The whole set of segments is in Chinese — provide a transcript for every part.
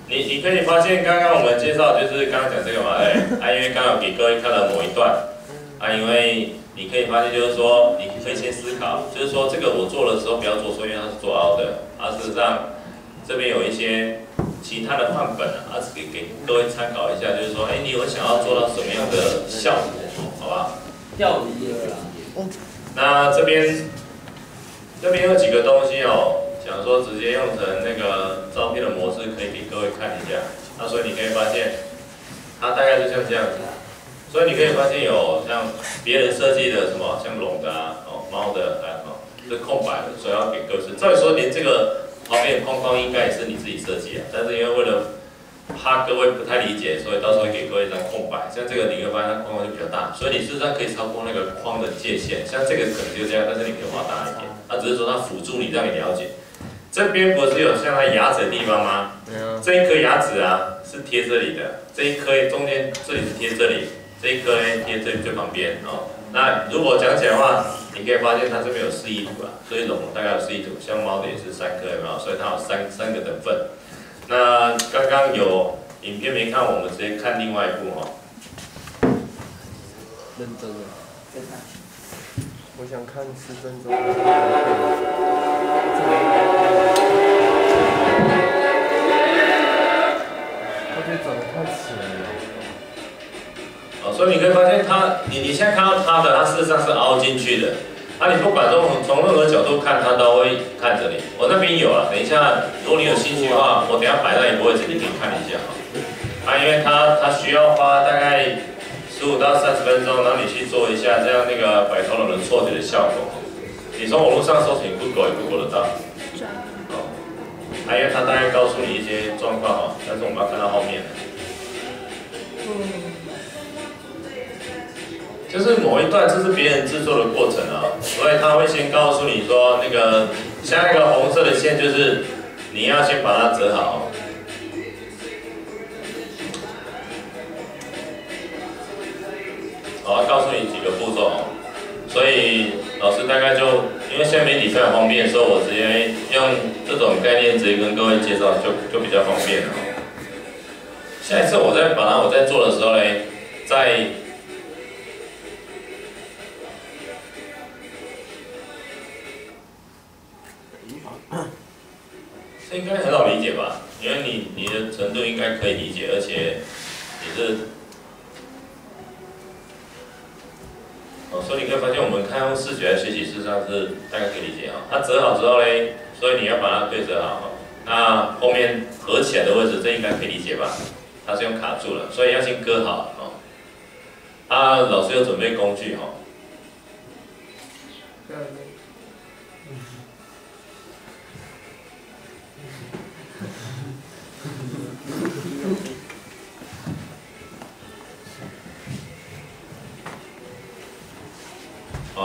你可以发现，刚刚我们介绍就是刚刚讲这个嘛，因为刚好给各位看了某一段，因为你可以发现就是说，你可以先思考，就是说这个我做的时候不要做错，因为它是做凹的，事实上这边有一些其他的范本是给各位参考一下，就是说，你有想要做到什么样的效果，好不好？钓鱼啦。那这边有几个东西想说直接用成那个照片的模式，可以给各位看一下。那所以你可以发现，它大概就像这样子。所以你可以发现有像别人设计的什么，像龙的猫的是空白的，所以要给各式。照理说，连这个旁边的框框应该也是你自己设计但是因为为了怕各位不太理解，所以到时候会给各位一张空白。像这个你会发现它框框就比较大，所以你事实上可以超过那个框的界限。像这个可能就这样，但是你可以画大一点。只是说它辅助你，让你了解。这边不是有像它牙齿的地方吗？这一颗牙齿是贴这里的，这一颗中间这里是贴这里，这一颗贴这里最旁边那如果讲起来的话，你可以发现它这边有示意图所以龙大概有示意图，像猫的也是3颗，有没有？所以它有三个等份。那刚刚有影片没看，我们直接看另外一部认真的。我想看10分钟。我觉得长得太浅了。所以你可以发现你现在看到它的，它事实上是凹进去的。你不管从任何角度看，它都会看着你。我那边有等一下，如果你有兴趣的话，我等一下摆在一个位置，你可以看一下因为它需要花大概15到30分钟，然后你去做一下，这样那个摆头龙的错觉的效果。你从网络上搜寻 Google 也 Google 得到。因为它大概告诉你一些状况但是我们要看到后面。就是某一段，这是别人制作的过程所以他会先告诉你说，那个像那个红色的线，就是你要先把它折好。告诉你几个步骤所以老师大概就因为现在媒体非常方便，所以我直接用这种概念直接跟各位介绍，就比较方便了下一次我在做的时候呢，这应该很好理解吧？因为你的程度应该可以理解，而且也是所以你可以发现，我们看用视觉来学习，事实上是大概可以理解它折好之后呢，所以你要把它对折好那后面合起来的位置，这应该可以理解吧？它是用卡住了，所以要先割好老师有准备工具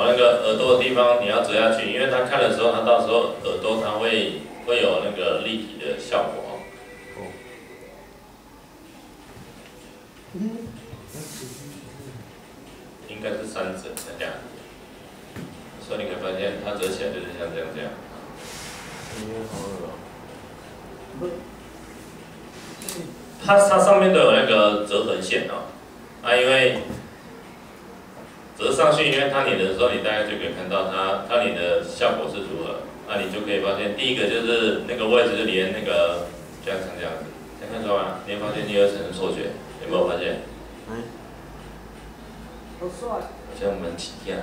那个耳朵的地方你要折下去，因为他看的时候，他到时候耳朵它会有那个立体的效果应该是3折这样，所以你可以发现它折起来就是像这样。它上面都有那个折痕线因为折上去，因为它粘的时候，你大概就可以看到它粘的效果是如何。你就可以发现，第一个就是那个位置就连那个这样子，看出来吗？你会发现第2层错觉，有没有发现？好帅。像我们起跳，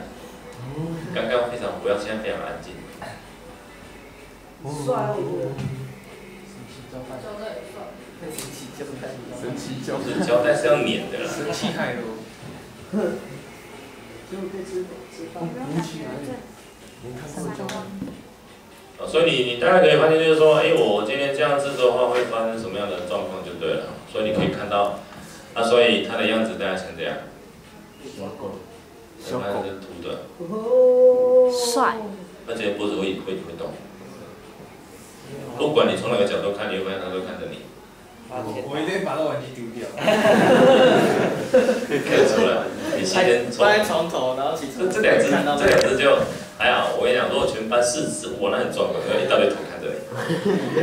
刚刚非常不要，现在非常安静。帅，我觉得。神奇胶带。不是胶带是要粘的啦。神奇海螺。就可以吃饭。鼓起来。你看过胶带？所以你大概可以发现，就是说，我今天这样制作的话，会发生什么样的状况就对了。所以你可以看到，所以它的样子大概像这样。小狗是凸的。帅。而且脖子会动。不管你从哪个角度看，你会发现它都看着你。我一定把那玩具丢掉。看得出来，你先放在床头，然后起床。这两只就还好。我跟你讲，如果全班40只，哇，那很壮观，一大堆头看。看这里。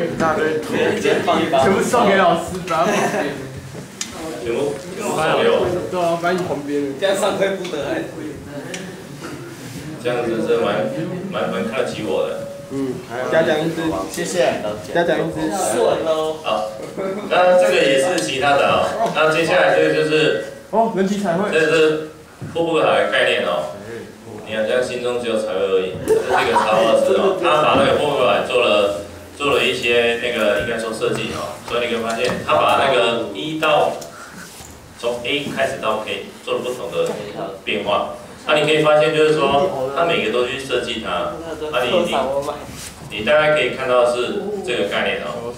一大堆图，全部送给老师，把它旁边。全部送给我。对啊，把你旁边。这样上课不得还。这样子是蛮看得起我的。嘉奖一支，谢谢。嘉奖一支，顺喽。好，那这个也是其他的哦。那接下来这个就是人体彩绘。这是瀑布海的概念哦。你好像心中只有彩绘而已，这是一个插画师哦，他把那个瀑布海做了一些那个应该说设计哦，所以你可以发现他把那个从 A 开始到 K 做了不同的变化。那你可以发现就是说，他每个都去设计它，你大概可以看到是这个概念哦。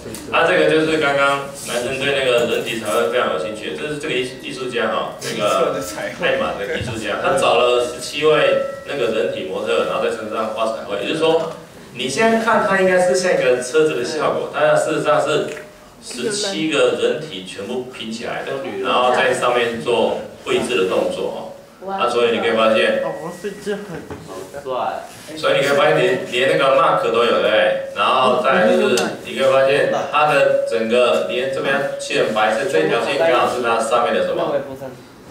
这个就是刚刚男生对那个人体彩绘非常有兴趣，这是这个艺术家哈，那个泰马的艺术家，他找了17位那个人体模特，然后在身上画彩绘，也就是说，你现在看它应该是像一个车子的效果，但事实上是17个人体全部拼起来的，然后在上面做绘制的动作哦。所以你可以发现，所以你可以发现连那个 mark 都有，对不对？然后再来就是你可以发现它的整个连这边漆成白色，这条线刚好是它上面的什么？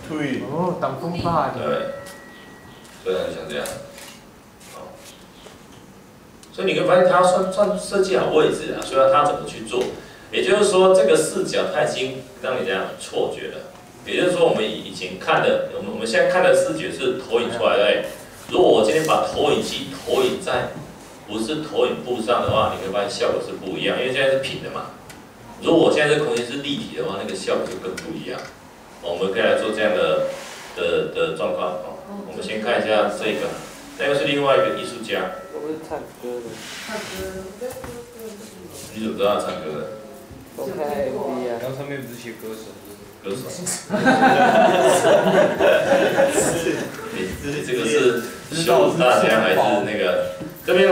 对。挡风发。对。所以它就像这样。所以你可以发现它算设计好位置啊，所以它怎么去做？也就是说，这个视角它已经让你这样错觉了。也就是说，我们以前看的，我们现在看的视觉是投影出来的。如果我今天把投影机投影在不是投影布上的话，你可以发现效果是不一样，因为现在是平的嘛。如果我现在这空间是立体的话，那个效果就更不一样。我们可以来做这样的状况哦。我们先看一下这个，那又是另外一个艺术家。我是唱歌的。你怎么知道他唱歌的？我看 MV 啊。然后上面不是写歌手。歌手，这个是秀大家还是那个？这边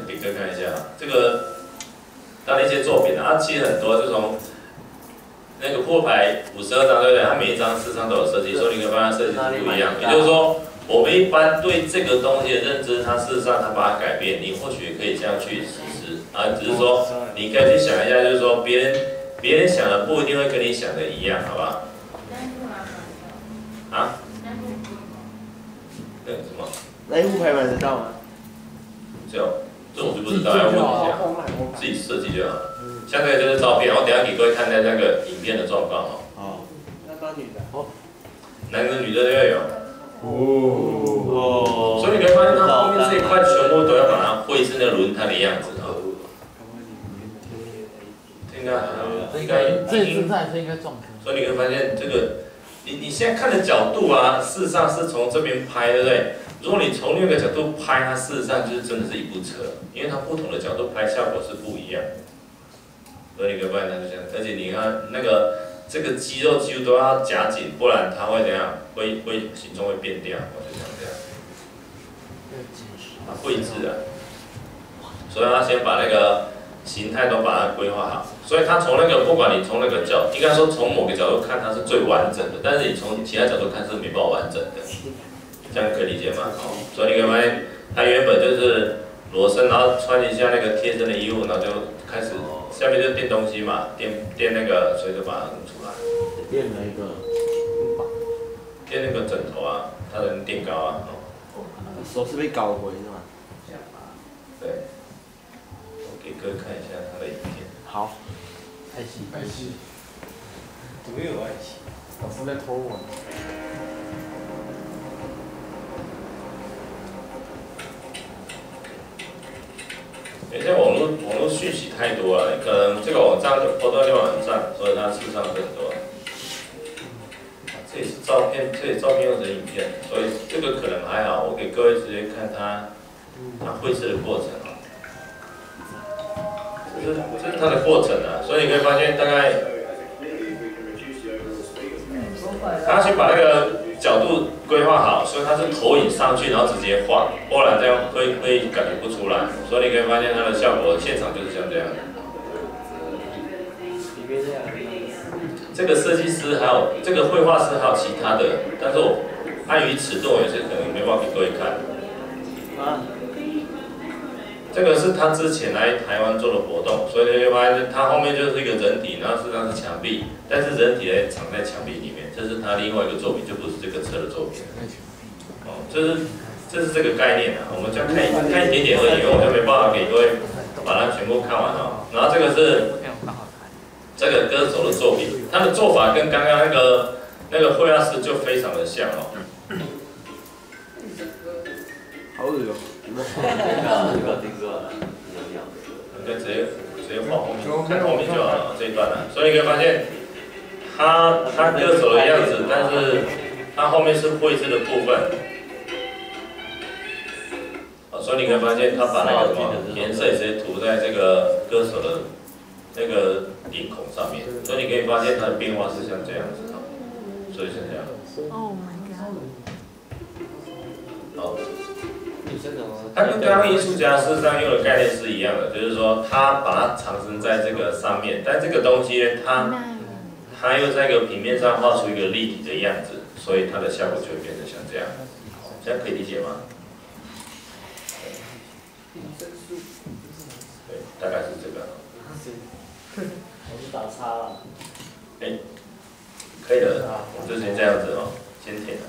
给哥看一下，这个他的一些作品啊，其实很多就从那个破牌52张，对不对？它每一张事实上都有设计，所以你可以发现设计是不一样。也就是说，我们一般对这个东西的认知，它事实上它把它改变，你或许也可以这样去实施啊，只是说你可以去想一下，就是说别人想的不一定会跟你想的一样，好不好？啊？那什么？那一副牌买得到吗？这我就不知道，要问一下，自己设计就好。像这个就是照片，我等下给各位看看那个影片的状况哦。哦。那当女的。哦。男的女的都要有。哦。所以你可以发现，它后面这一块全部都要把它绘制那个轮胎的样子哦。应该应该撞。所以你会发现这个，你现在看的角度啊，事实上是从这边拍，对不对？如果你从另一个角度拍，它事实上就是真的是一部车，因为它不同的角度拍效果是不一样。所以你可以发现它就这样，而且你看那个这个肌肉几乎都要夹紧，不然它会怎样？会形状会变掉，我就像这样。它绘制啊，所以他先把那个形态都把它规划好。所以它从那个，不管你从那个角，应该说从某个角度看它是最完整的，但是你从其他角度看是没办法完整的，这样可以理解吗？哦，所以你可以发现，它原本就是裸身，然后穿一下那个贴身的衣服，然后就开始下面就垫东西嘛，垫那个，所以就把它弄出来。垫了一个垫那个枕头啊，它能垫高啊。哦。手是被搞回是吗？对。我给各位看一下它的影片。好。爱惜。怎么有爱惜？老师在偷我。现在网络讯息太多了，可能这个网站就 PO 到另外网站，所以它事实上更多。这也是照片，这也照片用成影片，所以这个可能还好。我给各位直接看它绘制的过程啊，这是它的过程啊，所以你可以发现大概，他先把那个角度规划好，所以它是投影上去，然后直接画，不然这样会感觉不出来。所以你可以发现它的效果，现场就是像这样。这个设计师还有这个绘画师还有其他的，但是我碍于尺度也是可能没办法给各位看。这个是他之前来台湾做的活动，所以你会发现它后面就是一个人体，然后实际上是墙壁，但是人体呢藏在墙壁里面，这是他另外一个作品，就不是这个车的作品。哦，这是这个概念啊，我们就看一点点而已，因为我就没办法给各位把它全部看完哦。然后这个是这个歌手的作品，他的做法跟刚刚那个绘画师就非常的像哦。好恶哦。你有听说啊？你就直接画后面，看后面就好了这一段了。所以你可以发现，他歌手的样子，但是他后面是绘制的部分。所以你可以发现，他把那个什么颜色也直接涂在这个歌手的那个脸孔上面，所以你可以发现它的变化是像这样子，所以是这样。Oh my god！ 好，它跟刚刚艺术家事实上用的概念是一样的，就是说他把它藏身在这个上面，但这个东西呢，它又在一个平面上画出一个立体的样子，所以它的效果就会变成像这样。这样可以理解吗？对，大概是这个。我是打叉了。可以的，我们就先这样子哦，先填了。